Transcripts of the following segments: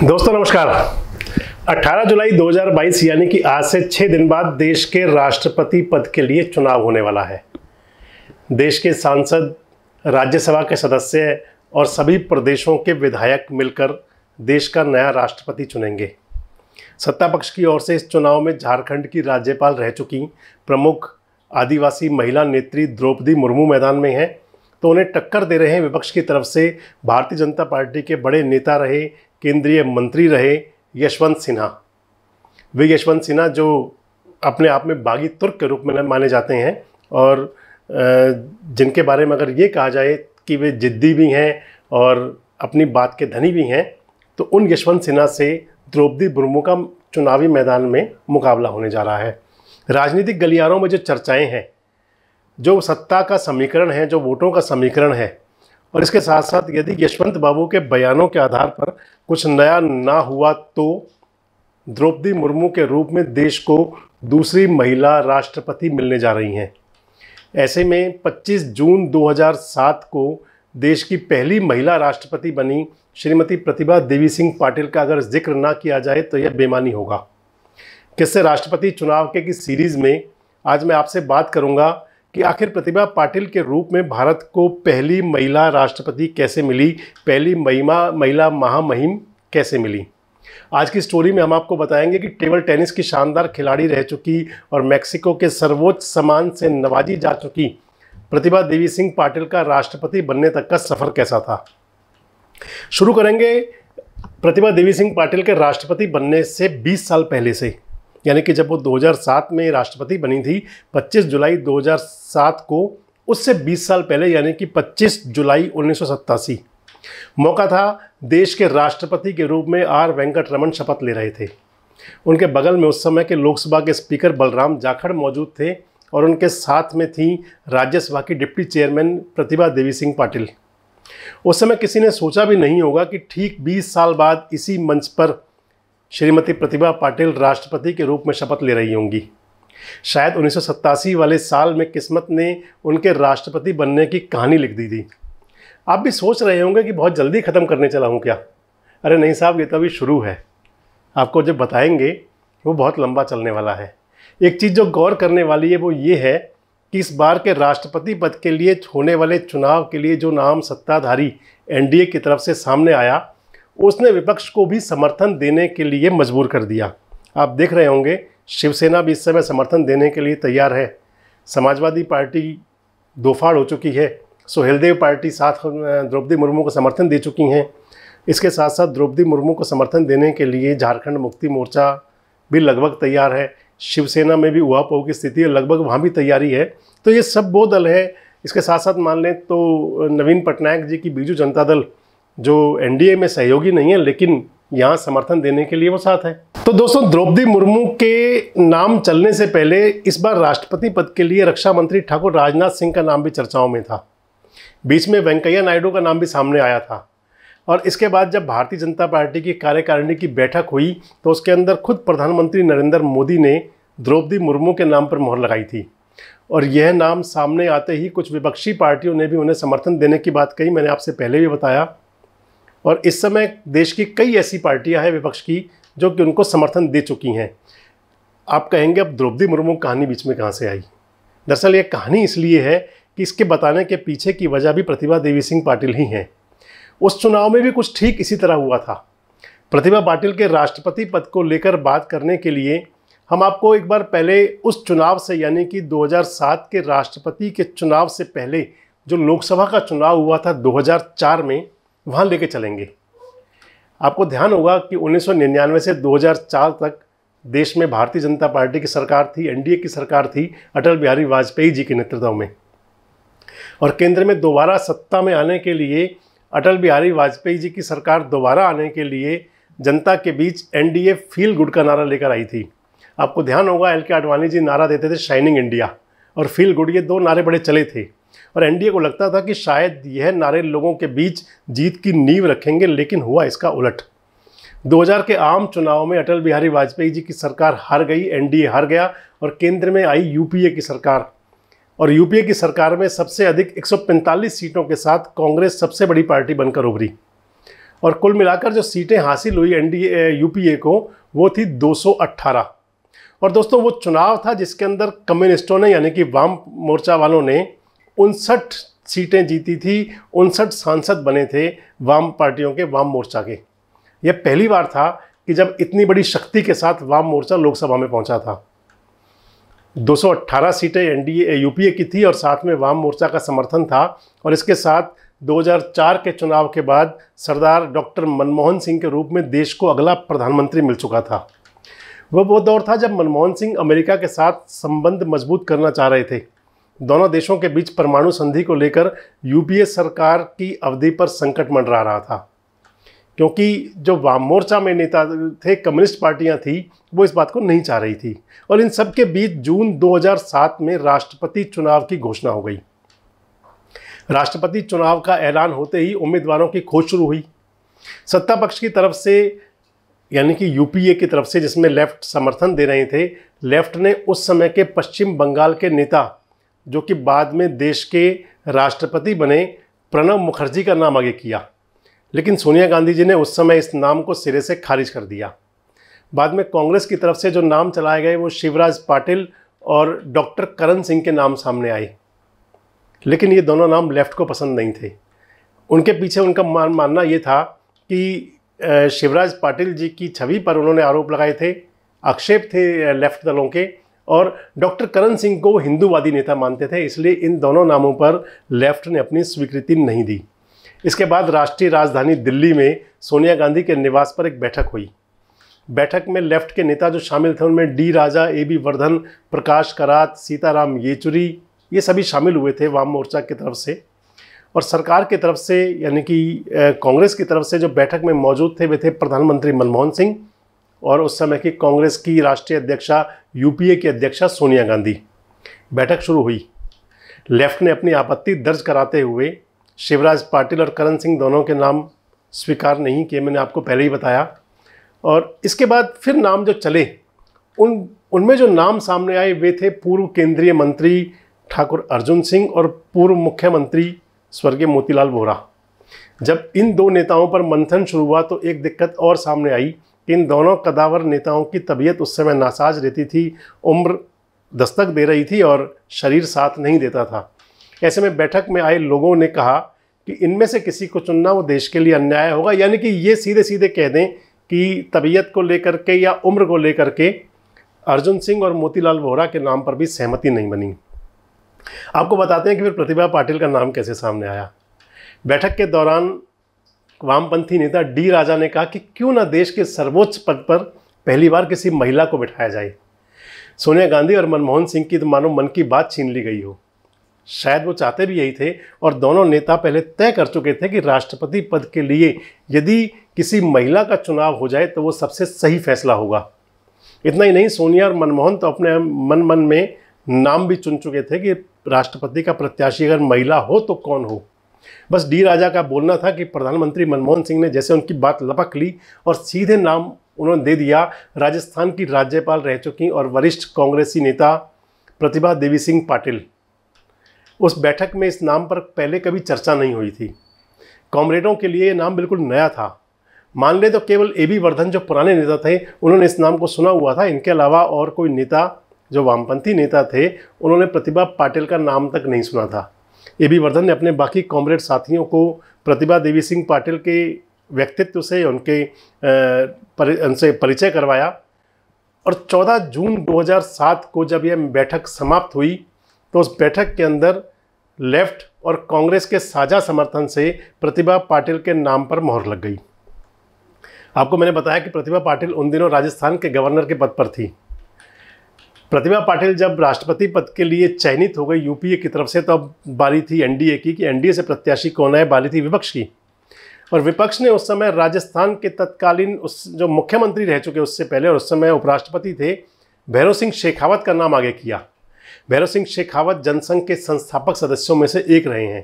दोस्तों नमस्कार। 18 जुलाई 2022 यानी कि आज से 6 दिन बाद देश के राष्ट्रपति पद के लिए चुनाव होने वाला है। देश के सांसद, राज्यसभा के सदस्य और सभी प्रदेशों के विधायक मिलकर देश का नया राष्ट्रपति चुनेंगे। सत्ता पक्ष की ओर से इस चुनाव में झारखंड की राज्यपाल रह चुकी प्रमुख आदिवासी महिला नेत्री द्रौपदी मुर्मू मैदान में हैं, तो उन्हें टक्कर दे रहे हैं विपक्ष की तरफ से भारतीय जनता पार्टी के बड़े नेता रहे, केंद्रीय मंत्री रहे यशवंत सिन्हा। वे यशवंत सिन्हा जो अपने आप में बागी तुर्क के रूप में माने जाते हैं और जिनके बारे में अगर ये कहा जाए कि वे जिद्दी भी हैं और अपनी बात के धनी भी हैं, तो उन यशवंत सिन्हा से द्रौपदी मुर्मू का चुनावी मैदान में मुकाबला होने जा रहा है। राजनीतिक गलियारों में जो चर्चाएं हैं, जो सत्ता का समीकरण है, जो वोटों का समीकरण है, और इसके साथ साथ यदि यशवंत बाबू के बयानों के आधार पर कुछ नया ना हुआ तो द्रौपदी मुर्मू के रूप में देश को दूसरी महिला राष्ट्रपति मिलने जा रही हैं। ऐसे में 25 जून 2007 को देश की पहली महिला राष्ट्रपति बनी श्रीमती प्रतिभा देवी सिंह पाटिल का अगर जिक्र ना किया जाए तो यह बेमानी होगा। किससे राष्ट्रपति चुनाव के की सीरीज़ में आज मैं आपसे बात करूंगा कि आखिर प्रतिभा पाटिल के रूप में भारत को पहली महिला राष्ट्रपति कैसे मिली, पहली महिला महामहिम कैसे मिली। आज की स्टोरी में हम आपको बताएंगे कि टेबल टेनिस की शानदार खिलाड़ी रह चुकी और मैक्सिको के सर्वोच्च सम्मान से नवाजी जा चुकी प्रतिभा देवी सिंह पाटिल का राष्ट्रपति बनने तक का सफ़र कैसा था। शुरू करेंगे प्रतिभा देवी सिंह पाटिल के राष्ट्रपति बनने से 20 साल पहले से, यानी कि जब वो 2007 में राष्ट्रपति बनी थी 25 जुलाई 2007 को, उससे 20 साल पहले यानी कि 25 जुलाई 1987 मौका था देश के राष्ट्रपति के रूप में आर वेंकट रमन शपथ ले रहे थे। उनके बगल में उस समय के लोकसभा के स्पीकर बलराम जाखड़ मौजूद थे और उनके साथ में थी राज्यसभा की डिप्टी चेयरमैन प्रतिभा देवी सिंह पाटिल। उस समय किसी ने सोचा भी नहीं होगा कि ठीक 20 साल बाद इसी मंच पर श्रीमती प्रतिभा पाटिल राष्ट्रपति के रूप में शपथ ले रही होंगी। शायद 1987 वाले साल में किस्मत ने उनके राष्ट्रपति बनने की कहानी लिख दी थी। आप भी सोच रहे होंगे कि बहुत जल्दी ख़त्म करने चला हूँ क्या। अरे नहीं साहब, ये तो अभी शुरू है। आपको जब बताएंगे वो बहुत लंबा चलने वाला है। एक चीज़ जो गौर करने वाली है वो ये है कि इस बार के राष्ट्रपति पद के लिए होने वाले चुनाव के लिए जो नाम सत्ताधारी एनडीए की तरफ से सामने आया, उसने विपक्ष को भी समर्थन देने के लिए मजबूर कर दिया। आप देख रहे होंगे शिवसेना भी इस समय समर्थन देने के लिए तैयार है। समाजवादी पार्टी दोफाड़ हो चुकी है। सुहेलदेव पार्टी साथ द्रौपदी मुर्मू को समर्थन दे चुकी हैं। इसके साथ साथ द्रौपदी मुर्मू को समर्थन देने के लिए झारखंड मुक्ति मोर्चा भी लगभग तैयार है। शिवसेना में भी उहापोह की स्थिति है, लगभग वहाँ भी तैयारी है। तो ये सब वो दल है। इसके साथ साथ मान लें तो नवीन पटनायक जी की बीजू जनता दल जो एनडीए में सहयोगी नहीं है, लेकिन यहाँ समर्थन देने के लिए वो साथ है। तो दोस्तों, द्रौपदी मुर्मू के नाम चलने से पहले इस बार राष्ट्रपति पद के लिए रक्षा मंत्री ठाकुर राजनाथ सिंह का नाम भी चर्चाओं में था। बीच में वेंकैया नायडू का नाम भी सामने आया था। और इसके बाद जब भारतीय जनता पार्टी की कार्यकारिणी की बैठक हुई तो उसके अंदर खुद प्रधानमंत्री नरेंद्र मोदी ने द्रौपदी मुर्मू के नाम पर मोहर लगाई थी। और यह नाम सामने आते ही कुछ विपक्षी पार्टियों ने भी उन्हें समर्थन देने की बात कही। मैंने आपसे पहले भी बताया। और इस समय देश की कई ऐसी पार्टियां हैं विपक्ष की जो कि उनको समर्थन दे चुकी हैं। आप कहेंगे अब द्रौपदी मुर्मू कहानी बीच में कहाँ से आई। दरअसल ये कहानी इसलिए है कि इसके बताने के पीछे की वजह भी प्रतिभा देवी सिंह पाटिल ही हैं। उस चुनाव में भी कुछ ठीक इसी तरह हुआ था। प्रतिभा पाटिल के राष्ट्रपति पद को लेकर बात करने के लिए हम आपको एक बार पहले उस चुनाव से, यानी कि 2007 के राष्ट्रपति के चुनाव से पहले जो लोकसभा का चुनाव हुआ था 2004 में, वहाँ लेके चलेंगे। आपको ध्यान होगा कि 1999 से 2004 तक देश में भारतीय जनता पार्टी की सरकार थी, एनडीए की सरकार थी अटल बिहारी वाजपेयी जी के नेतृत्व में। और केंद्र में दोबारा सत्ता में आने के लिए अटल बिहारी वाजपेयी जी की सरकार दोबारा आने के लिए जनता के बीच एनडीए फील गुड का नारा लेकर आई थी। आपको ध्यान होगा एल के आडवाणी जी नारा देते थे शाइनिंग इंडिया और फील गुड, ये दो नारे बड़े चले थे। और एनडीए को लगता था कि शायद यह नारे लोगों के बीच जीत की नींव रखेंगे, लेकिन हुआ इसका उलट। 2000 के आम चुनाव में अटल बिहारी वाजपेयी जी की सरकार हार गई, एनडीए हार गया और केंद्र में आई यूपीए की सरकार। और यूपीए की सरकार में सबसे अधिक 145 सीटों के साथ कांग्रेस सबसे बड़ी पार्टी बनकर उभरी। और कुल मिलाकर जो सीटें हासिल हुई एनडीए यूपीए को वो थी 218। और दोस्तों वो चुनाव था जिसके अंदर कम्युनिस्टों ने यानी कि वाम मोर्चा वालों ने 59 सीटें जीती थी, 59 सांसद बने थे वाम पार्टियों के, वाम मोर्चा के। यह पहली बार था कि जब इतनी बड़ी शक्ति के साथ वाम मोर्चा लोकसभा में पहुंचा था। 218 सीटें एनडीए यूपीए की थी और साथ में वाम मोर्चा का समर्थन था। और इसके साथ 2004 के चुनाव के बाद सरदार डॉक्टर मनमोहन सिंह के रूप में देश को अगला प्रधानमंत्री मिल चुका था। वो दौर था जब मनमोहन सिंह अमेरिका के साथ संबंध मजबूत करना चाह रहे थे। दोनों देशों के बीच परमाणु संधि को लेकर यूपीए सरकार की अवधि पर संकट मंडरा रहा था, क्योंकि जो वाम मोर्चा में नेता थे, कम्युनिस्ट पार्टियां थी, वो इस बात को नहीं चाह रही थी। और इन सब के बीच जून 2007 में राष्ट्रपति चुनाव की घोषणा हो गई। राष्ट्रपति चुनाव का ऐलान होते ही उम्मीदवारों की खोज शुरू हुई। सत्ता पक्ष की तरफ से यानी कि यूपीए की तरफ से, जिसमें लेफ्ट समर्थन दे रहे थे, लेफ्ट ने उस समय के पश्चिम बंगाल के नेता, जो कि बाद में देश के राष्ट्रपति बने, प्रणब मुखर्जी का नाम आगे किया। लेकिन सोनिया गांधी जी ने उस समय इस नाम को सिरे से खारिज कर दिया। बाद में कांग्रेस की तरफ से जो नाम चलाए गए वो शिवराज पाटिल और डॉक्टर करण सिंह के नाम सामने आए। लेकिन ये दोनों नाम लेफ्ट को पसंद नहीं थे। उनके पीछे उनका मानना ये था कि शिवराज पाटिल जी की छवि पर उन्होंने आरोप लगाए थे, आक्षेप थे लेफ्ट दलों के, और डॉक्टर करण सिंह को वो हिंदूवादी नेता मानते थे। इसलिए इन दोनों नामों पर लेफ्ट ने अपनी स्वीकृति नहीं दी। इसके बाद राष्ट्रीय राजधानी दिल्ली में सोनिया गांधी के निवास पर एक बैठक हुई। बैठक में लेफ्ट के नेता जो शामिल थे उनमें D Raja, A B Bardhan, Prakash Karat, Sitaram Yechury, ये सभी शामिल हुए थे वाम मोर्चा की तरफ से। और सरकार की तरफ से यानी कि कांग्रेस की तरफ से जो बैठक में मौजूद थे वे थे प्रधानमंत्री मनमोहन सिंह और उस समय की कांग्रेस की राष्ट्रीय अध्यक्षा, यूपीए की अध्यक्षा सोनिया गांधी। बैठक शुरू हुई। लेफ्ट ने अपनी आपत्ति दर्ज कराते हुए शिवराज पाटिल और करण सिंह दोनों के नाम स्वीकार नहीं किए, मैंने आपको पहले ही बताया। और इसके बाद फिर नाम जो चले उनमें जो नाम सामने आए वे थे पूर्व केंद्रीय मंत्री ठाकुर अर्जुन सिंह और पूर्व मुख्यमंत्री स्वर्गीय मोतीलाल वोरा। जब इन दो नेताओं पर मंथन शुरू हुआ तो एक दिक्कत और सामने आई कि इन दोनों कदावर नेताओं की तबीयत उस समय नासाज रहती थी, उम्र दस्तक दे रही थी और शरीर साथ नहीं देता था। ऐसे में बैठक में आए लोगों ने कहा कि इनमें से किसी को चुनना वो देश के लिए अन्याय होगा, यानी कि ये सीधे सीधे कह दें कि तबीयत को लेकर के या उम्र को लेकर के अर्जुन सिंह और मोतीलाल वोरा के नाम पर भी सहमति नहीं बनी। आपको बताते हैं कि फिर प्रतिभा पाटिल का नाम कैसे सामने आया। बैठक के दौरान वामपंथी नेता डी राजा ने कहा कि क्यों ना देश के सर्वोच्च पद पर पहली बार किसी महिला को बिठाया जाए। सोनिया गांधी और मनमोहन सिंह की तो मानो मन की बात छीन ली गई हो। शायद वो चाहते भी यही थे और दोनों नेता पहले तय कर चुके थे कि राष्ट्रपति पद के लिए यदि किसी महिला का चुनाव हो जाए तो वो सबसे सही फैसला होगा। इतना ही नहीं, सोनिया और मनमोहन तो अपने मन में नाम भी चुन चुके थे कि राष्ट्रपति का प्रत्याशी अगर महिला हो तो कौन हो। बस डी राजा का बोलना था कि प्रधानमंत्री मनमोहन सिंह ने जैसे उनकी बात लपक ली और सीधे नाम उन्होंने दे दिया राजस्थान की राज्यपाल रह चुकी और वरिष्ठ कांग्रेसी नेता प्रतिभा देवी सिंह पाटिल। उस बैठक में इस नाम पर पहले कभी चर्चा नहीं हुई थी। कॉमरेडों के लिए ये नाम बिल्कुल नया था। मान ले तो केवल ए बी वर्धन जो पुराने नेता थे उन्होंने इस नाम को सुना हुआ था। इनके अलावा और कोई नेता जो वामपंथी नेता थे उन्होंने प्रतिभा पाटिल का नाम तक नहीं सुना था। ए बी वर्धन ने अपने बाकी कॉमरेड साथियों को प्रतिभा देवी सिंह पाटिल के व्यक्तित्व से उनसे परिचय करवाया और 14 जून 2007 को जब यह बैठक समाप्त हुई तो उस बैठक के अंदर लेफ्ट और कांग्रेस के साझा समर्थन से प्रतिभा पाटिल के नाम पर मोहर लग गई। आपको मैंने बताया कि प्रतिभा पाटिल उन दिनों राजस्थान के गवर्नर के पद पर थी। प्रतिभा पाटिल जब राष्ट्रपति पद के लिए चयनित हो गई यूपीए की तरफ से, तब बारी थी एनडीए की कि एनडीए से प्रत्याशी कौन है। बारी थी विपक्ष की और विपक्ष ने उस समय राजस्थान के तत्कालीन उस जो मुख्यमंत्री रह चुके उससे पहले और उस समय उपराष्ट्रपति थे भैरों सिंह शेखावत का नाम आगे किया। भैरों सिंह शेखावत जनसंघ के संस्थापक सदस्यों में से एक रहे हैं।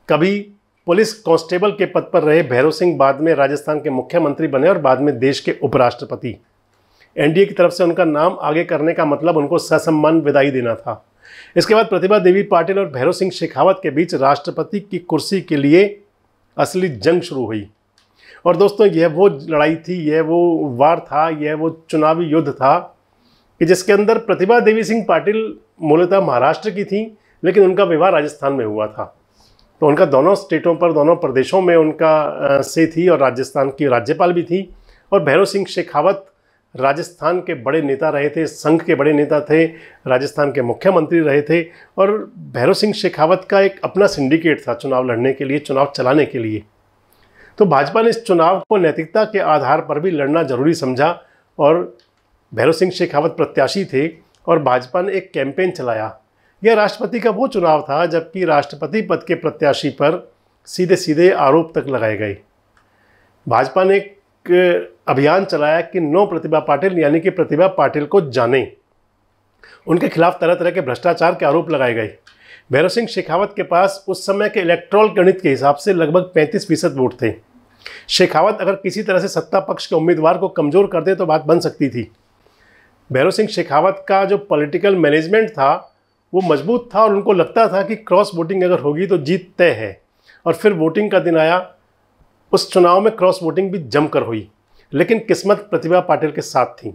कभी पुलिस कांस्टेबल के पद पर रहे भैरों सिंह बाद में राजस्थान के मुख्यमंत्री बने और बाद में देश के उपराष्ट्रपति। एनडीए की तरफ से उनका नाम आगे करने का मतलब उनको ससम्मान विदाई देना था। इसके बाद प्रतिभा देवी पाटिल और भैरों सिंह शेखावत के बीच राष्ट्रपति की कुर्सी के लिए असली जंग शुरू हुई। और दोस्तों यह वो लड़ाई थी, यह वो वार था, यह वो चुनावी युद्ध था कि जिसके अंदर प्रतिभा देवी सिंह पाटिल मूलतः महाराष्ट्र की थी, लेकिन उनका विवाह राजस्थान में हुआ था। तो उनका दोनों स्टेटों पर, दोनों प्रदेशों में उनका से थी और राजस्थान की राज्यपाल भी थी। और भैरव सिंह शेखावत राजस्थान के बड़े नेता रहे थे, संघ के बड़े नेता थे, राजस्थान के मुख्यमंत्री रहे थे। और भैरव सिंह शेखावत का एक अपना सिंडिकेट था चुनाव लड़ने के लिए, चुनाव चलाने के लिए। तो भाजपा ने इस चुनाव को नैतिकता के आधार पर भी लड़ना जरूरी समझा और भैरव सिंह शेखावत प्रत्याशी थे और भाजपा ने एक कैंपेन चलाया। यह राष्ट्रपति का वो चुनाव था जबकि राष्ट्रपति पद के प्रत्याशी पर सीधे सीधे आरोप तक लगाए गए। भाजपा ने एक अभियान चलाया कि नो प्रतिभा पाटिल, यानी कि प्रतिभा पाटिल को जाने। उनके खिलाफ तरह तरह के भ्रष्टाचार के आरोप लगाए गए। भैरव सिंह शेखावत के पास उस समय के इलेक्टोरल गणित के हिसाब से लगभग 35% वोट थे। शेखावत अगर किसी तरह से सत्ता पक्ष के उम्मीदवार को कमज़ोर कर दे तो बात बन सकती थी। भैरव सिंह शेखावत का जो पॉलिटिकल मैनेजमेंट था वो मजबूत था और उनको लगता था कि क्रॉस वोटिंग अगर होगी तो जीत तय है। और फिर वोटिंग का दिन आया, उस चुनाव में क्रॉस वोटिंग भी जमकर हुई, लेकिन किस्मत प्रतिभा पाटिल के साथ थी।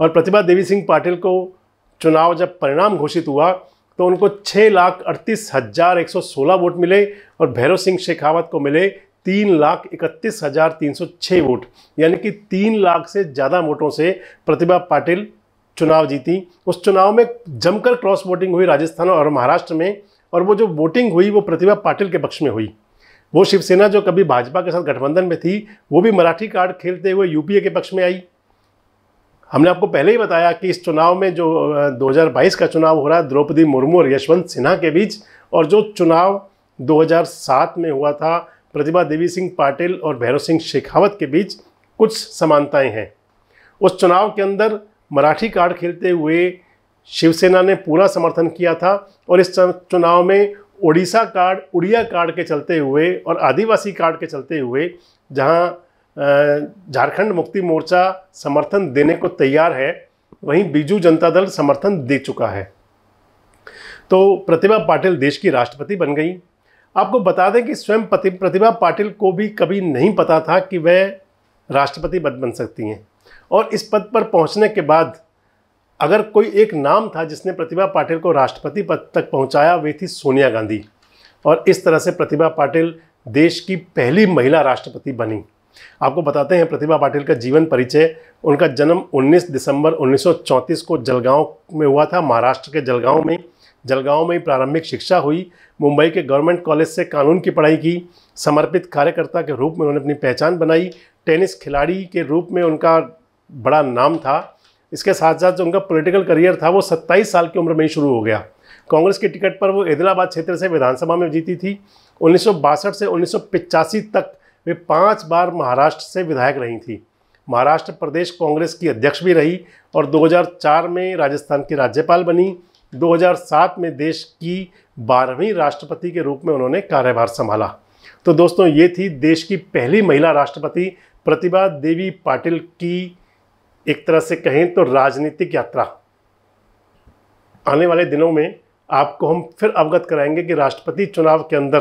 और प्रतिभा देवी सिंह पाटिल को चुनाव जब परिणाम घोषित हुआ तो उनको 6,38,116 वोट मिले और भैरव सिंह शेखावत को मिले 3,31,306 वोट, यानी कि 3 लाख से ज़्यादा वोटों से प्रतिभा पाटिल चुनाव जीती। उस चुनाव में जमकर क्रॉस वोटिंग हुई राजस्थान और महाराष्ट्र में, और वो जो वोटिंग हुई वो प्रतिभा पाटिल के पक्ष में हुई। वो शिवसेना जो कभी भाजपा के साथ गठबंधन में थी वो भी मराठी कार्ड खेलते हुए यूपीए के पक्ष में आई। हमने आपको पहले ही बताया कि इस चुनाव में जो 2022 का चुनाव हो रहा है द्रौपदी मुर्मू और यशवंत सिन्हा के बीच, और जो चुनाव 2007 में हुआ था प्रतिभा देवी सिंह पाटिल और भैरव सिंह शेखावत के बीच, कुछ समानताएं हैं। उस चुनाव के अंदर मराठी कार्ड खेलते हुए शिवसेना ने पूरा समर्थन किया था और इस चुनाव में उड़िया कार्ड के चलते हुए और आदिवासी कार्ड के चलते हुए, जहां झारखंड मुक्ति मोर्चा समर्थन देने को तैयार है, वहीं बीजू जनता दल समर्थन दे चुका है। तो प्रतिभा पाटिल देश की राष्ट्रपति बन गई। आपको बता दें कि स्वयं प्रतिभा पाटिल को भी कभी नहीं पता था कि वह राष्ट्रपति पद बन सकती हैं। और इस पद पर पहुंचने के बाद अगर कोई एक नाम था जिसने प्रतिभा पाटिल को राष्ट्रपति पद तक पहुंचाया, वे थी सोनिया गांधी। और इस तरह से प्रतिभा पाटिल देश की पहली महिला राष्ट्रपति बनी। आपको बताते हैं प्रतिभा पाटिल का जीवन परिचय। उनका जन्म 19 दिसंबर 1934 को जलगांव में हुआ था, महाराष्ट्र के जलगांव में ही प्रारंभिक शिक्षा हुई। मुंबई के गवर्नमेंट कॉलेज से कानून की पढ़ाई की। समर्पित कार्यकर्ता के रूप में उन्होंने अपनी पहचान बनाई। टेनिस खिलाड़ी के रूप में उनका बड़ा नाम था। इसके साथ साथ जो उनका पॉलिटिकल करियर था वो 27 साल की उम्र में ही शुरू हो गया। कांग्रेस की टिकट पर वो इलाहाबाद क्षेत्र से विधानसभा में जीती थी। 1962 से 1985 तक वे 5 बार महाराष्ट्र से विधायक रही थी। महाराष्ट्र प्रदेश कांग्रेस की अध्यक्ष भी रही और 2004 में राजस्थान की राज्यपाल बनी। 2007 में देश की 12वीं राष्ट्रपति के रूप में उन्होंने कार्यभार संभाला। तो दोस्तों ये थी देश की पहली महिला राष्ट्रपति प्रतिभा देवी पाटिल की एक तरह से कहें तो राजनीतिक यात्रा। आने वाले दिनों में आपको हम फिर अवगत कराएंगे कि राष्ट्रपति चुनाव के अंदर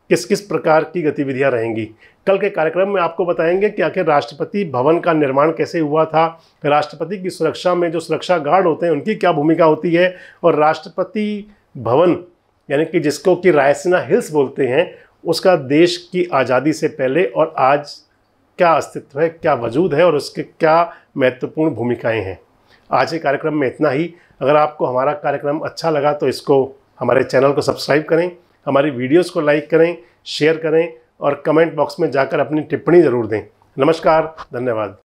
किस किस प्रकार की गतिविधियां रहेंगी। कल के कार्यक्रम में आपको बताएंगे कि आखिर राष्ट्रपति भवन का निर्माण कैसे हुआ था, राष्ट्रपति की सुरक्षा में जो सुरक्षा गार्ड होते हैं उनकी क्या भूमिका होती है, और राष्ट्रपति भवन यानी कि जिसको कि रायसीना हिल्स बोलते हैं, उसका देश की आज़ादी से पहले और आज क्या अस्तित्व है, क्या वजूद है और उसके क्या महत्वपूर्ण भूमिकाएं हैं। आज के कार्यक्रम में इतना ही। अगर आपको हमारा कार्यक्रम अच्छा लगा तो इसको हमारे चैनल को सब्सक्राइब करें, हमारी वीडियोस को लाइक करें, शेयर करें और कमेंट बॉक्स में जाकर अपनी टिप्पणी ज़रूर दें। नमस्कार, धन्यवाद।